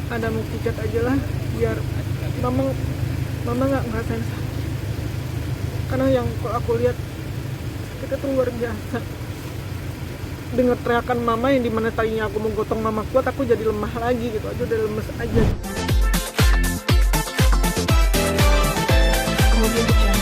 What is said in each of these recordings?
ada Muki cat aja lah biar mama nggak ngerasain sakit, karena yang kalau aku lihat kita tuh luar biasa. Dengar teriakan mama yang dimana tadinya aku mau gotong mama kuat, aku jadi lemah lagi gitu aja, udah lemes aja. Kemudian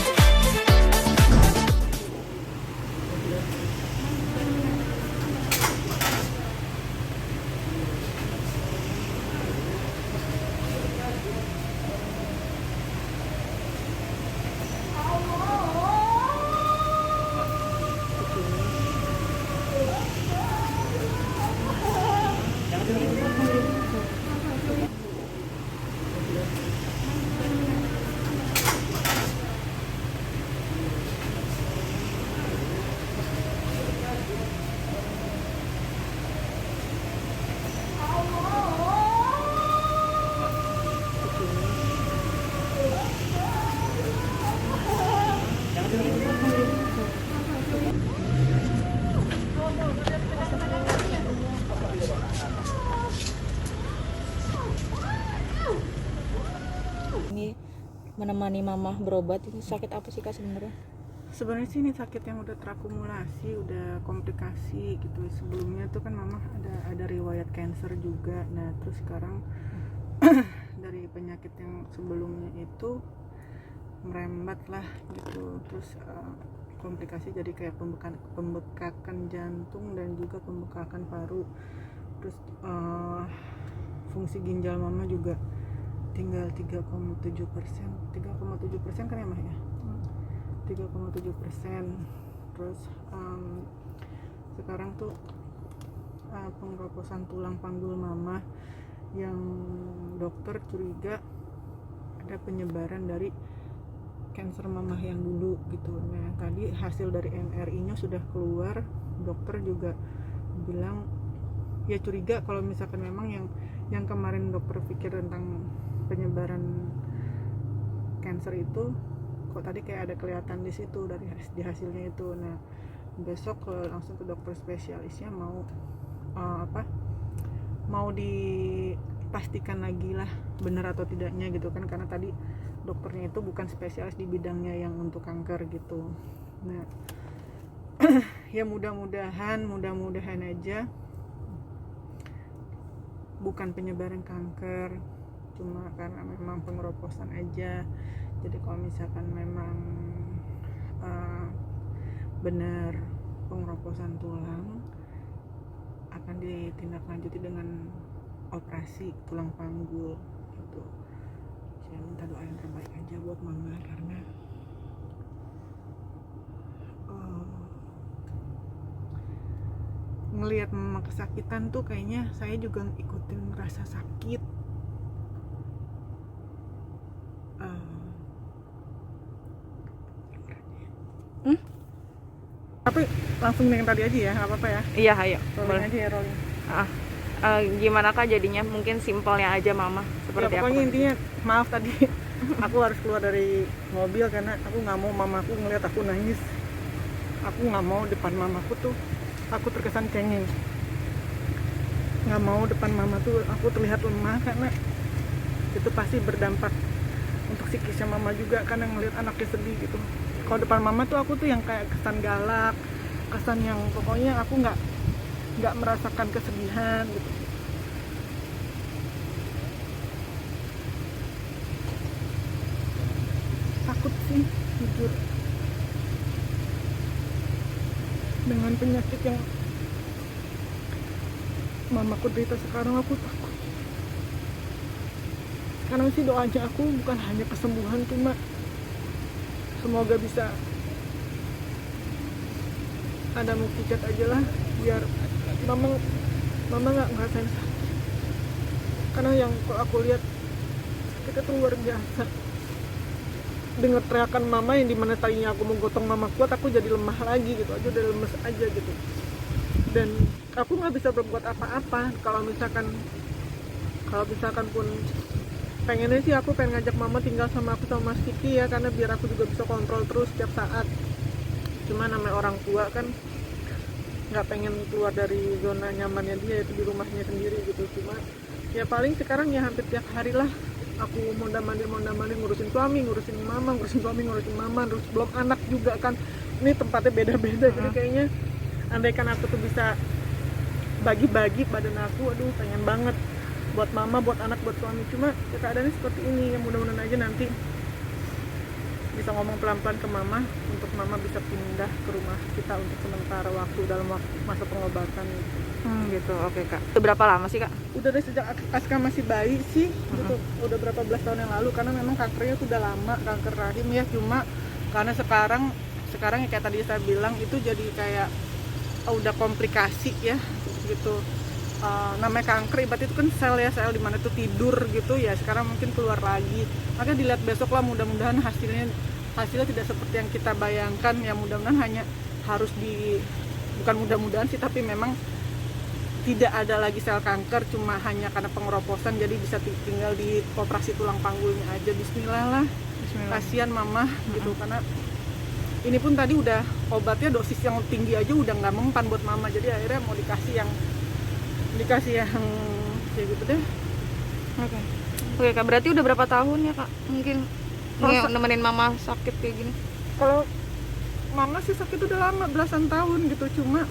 ini menemani mama berobat. Ini sakit apa sih kak sebenarnya? sebenarnya sih ini sakit yang udah terakumulasi, udah komplikasi gitu. Sebelumnya tuh kan mama ada riwayat cancer juga. Nah terus sekarang dari penyakit yang sebelumnya itu merembet lah gitu. Terus komplikasi jadi kayak pembekakan jantung dan juga pembekakan paru. Terus fungsi ginjal mama juga tinggal 3,7%. 3,7% kan ya mah ya? 3,7%. Terus sekarang tuh pengeroposan tulang panggul mama yang dokter curiga ada penyebaran dari kanker mama yang dulu gitu. Nah tadi hasil dari MRI-nya sudah keluar, dokter juga bilang ya curiga kalau misalkan memang yang kemarin dokter pikir tentang penyebaran kanker itu kok tadi kayak ada kelihatan di situ dari hasilnya itu. Nah besok langsung ke dokter spesialisnya mau dipastikan lagi lah benar atau tidaknya gitu kan, karena tadi dokternya itu bukan spesialis di bidangnya yang untuk kanker gitu. Nah ya mudah-mudahan aja bukan penyebaran kanker, cuma karena memang pengeroposan aja. Jadi kalau misalkan memang benar pengeroposan tulang, akan ditindaklanjuti dengan operasi tulang panggul gitu. Saya minta doa yang terbaik aja buat mama, karena ngelihat mama kesakitan tuh kayaknya saya juga ikutin ngerasa sakit. Tapi langsung dengan tadi aja ya, nggak apa-apa ya? Iya ayo Rolling boleh. aja ya, rolling. Gimana kak jadinya? Mungkin simpelnya aja mama seperti Ya, apa? pokoknya intinya maaf tadi aku harus keluar dari mobil karena aku nggak mau mamaku ngeliat aku nangis. Aku nggak mau depan mamaku tuh aku terkesan cengeng. Nggak mau depan mama tuh aku terlihat lemah, karena itu pasti berdampak untuk psikisnya mama juga, karena ngelihat anaknya sedih gitu. Kalau depan mama tuh aku tuh yang kayak kesan galak, kesan yang pokoknya aku nggak merasakan kesedihan gitu. Takut sih jujur, dengan penyakit yang mamaku derita sekarang. Aku takut. Sekarang sih doanya aku bukan hanya kesembuhan, cuma semoga bisa ada mukjizat aja lah biar mama nggak ngerasain sakit, karena yang kalau aku lihat kita tuh luar biasa. Dengar teriakan mama yang dimana tadinya aku mau gotong mama kuat, aku jadi lemah lagi gitu aja, udah lemes aja gitu. Dan aku nggak bisa berbuat apa-apa. Kalau misalkan pun pengennya sih aku pengen ngajak mama tinggal sama aku sama Mas Kiki ya, karena biar aku juga bisa kontrol terus setiap saat. Cuma namanya orang tua kan nggak pengen keluar dari zona nyamannya dia, itu di rumahnya sendiri gitu. Cuma Ya paling sekarang ya hampir tiap hari lah aku mondar mandir ngurusin suami, ngurusin mama, terus belum anak juga kan. Ini tempatnya beda-beda, jadi kayaknya andaikan aku tuh bisa bagi-bagi badan aku, aduh pengen banget buat mama, buat anak, buat suami. Cuma ya keadaannya seperti ini, ya mudah-mudahan aja nanti bisa ngomong pelan-pelan ke mama untuk mama bisa pindah ke rumah kita untuk sementara waktu dalam masa pengobatan gitu. Gitu, oke kak. Itu berapa lama sih kak? Udah dari sejak Aska masih bayi sih, gitu. Udah berapa belas tahun yang lalu, karena memang kankernya tuh udah lama, kanker rahim ya. Cuma karena sekarang ya kayak tadi saya bilang itu jadi kayak udah komplikasi ya gitu. Namanya kanker ibarat itu kan sel di mana tuh tidur gitu ya, sekarang mungkin keluar lagi. Makanya dilihat besok lah, mudah-mudahan hasilnya tidak seperti yang kita bayangkan ya. Mudah-mudahan hanya harus bukan mudah-mudahan sih, tapi memang tidak ada lagi sel kanker, cuma hanya karena pengeroposan, jadi bisa tinggal di operasi tulang panggulnya aja. Bismillah lah. Kasihan mama gitu, karena ini pun tadi udah obatnya dosis yang tinggi aja udah nggak mempan buat mama, jadi akhirnya mau dikasih yang kayak gitu deh. Oke kak, berarti udah berapa tahun ya kak mungkin nemenin mama sakit kayak gini? Kalau mama sih sakit udah lama, belasan tahun gitu. Cuma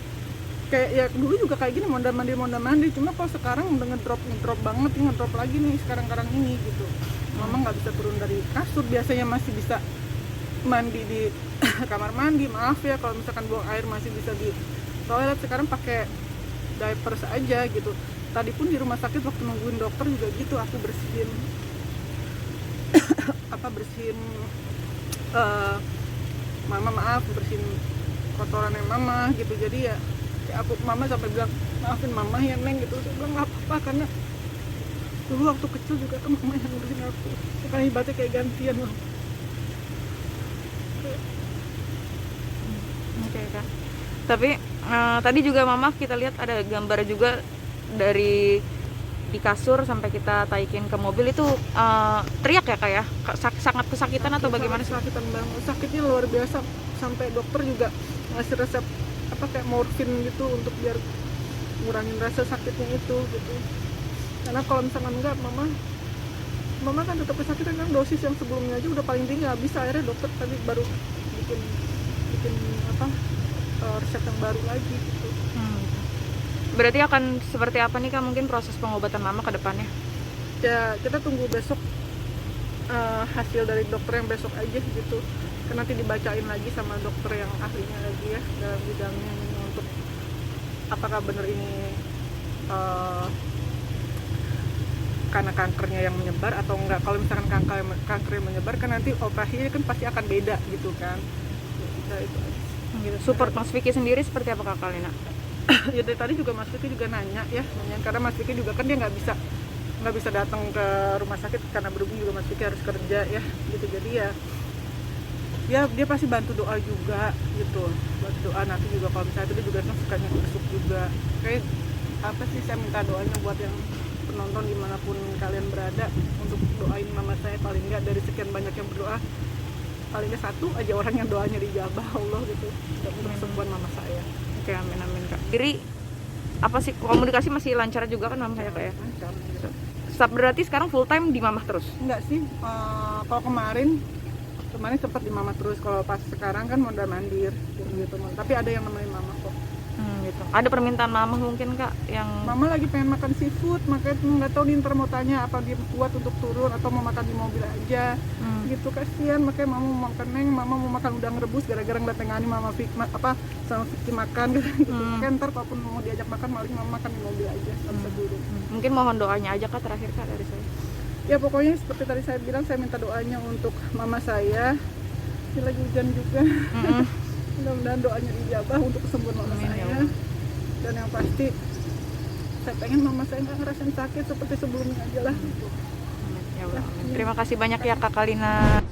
kayak ya dulu juga kayak gini, mondar mandir. Cuma kalau sekarang udah ngedrop banget, ngedrop lagi nih sekarang ini gitu. Mama nggak bisa turun dari kasur, biasanya masih bisa mandi di kamar mandi, maaf ya kalau misalkan buang air masih bisa di toilet, sekarang pakai diapers aja gitu. Tadi pun di rumah sakit waktu nungguin dokter juga gitu, aku bersihin bersihin kotorannya mama gitu. Jadi ya mama sampai bilang maafin mama ya Neng gitu. Saya bilang nggak apa-apa, karena dulu waktu kecil juga kan mama yang ngurusin aku, sekarang ibaratnya kayak gantian loh. Oke kak. Tapi tadi juga mama kita lihat ada gambar juga dari di kasur sampai kita taikin ke mobil itu, teriak ya kak ya? Sangat kesakitan atau bagaimana? Kesakitan banget, sakitnya luar biasa, sampai dokter juga ngasih resep kayak morfin gitu untuk biar ngurangin rasa sakitnya itu gitu. Karena kalau misalkan enggak, mama kan tetap kesakitan kan, dosis yang sebelumnya aja udah paling tinggi nggak bisa. Akhirnya dokter tadi baru bikin resep yang baru lagi gitu. Berarti akan seperti apa nih kak mungkin proses pengobatan mama ke depannya? Ya kita tunggu besok hasil dari dokter yang besok aja gitu. Kan nanti dibacain lagi sama dokter yang ahlinya lagi ya dalam bidangnya ini, untuk apakah benar ini karena kankernya yang menyebar atau enggak. Kalau misalkan kanker yang menyebar kan nanti operasinya kan pasti akan beda gitu kan. Ya, itu aja. Gitu. Support Mas Vicky sendiri seperti apa kak Kalina? Ya dari tadi juga Mas Vicky juga nanya karena Mas Vicky juga kan dia nggak bisa datang ke rumah sakit karena berhubung juga Mas Vicky harus kerja ya gitu. Jadi ya dia pasti bantu doa juga gitu, bantu doa. Nanti juga kalau misalnya itu dia juga sukanya besuk juga. Kayak apa sih, saya minta doanya buat yang penonton dimanapun kalian berada untuk doain mama saya, paling nggak dari sekian banyak yang berdoa paling nggak satu aja orang yang doanya dijabah Allah gitu untuk kesembuhan mama saya. Oke, amin kak. Jadi apa sih, komunikasi masih lancar juga kan mama saya kak ya? Lancar. Berarti sekarang full time di mama terus? Enggak sih, kalau kemarin sempat di mama terus, kalau pas sekarang kan mondar mandir gitu. Tapi ada yang nemenin mama kok. Gitu. Ada permintaan mama mungkin kak yang mama lagi pengen makan seafood, makanya nggak tahu nih ntar mau tanya apa dia kuat untuk turun atau mau makan di mobil aja. Gitu, kasihan. Makanya mama mau makan mama mau makan udang rebus gara-gara ngeliat Tengani sama Vicky makan gitu. Kan ntar kalaupun mau diajak makan maling mama makan di mobil aja, nggak bisa turun. Mungkin mohon doanya aja kak terakhir kak dari saya. Ya pokoknya seperti tadi saya bilang, saya minta doanya untuk mama saya. Ini lagi hujan juga. Mudah-mudahan doanya dijabah untuk kesembuhan mama saya. Dan yang pasti saya pengen mama saya nggak ngerasain sakit seperti sebelumnya aja lah. Ya Allah. Terima kasih banyak ya Kak Kalina.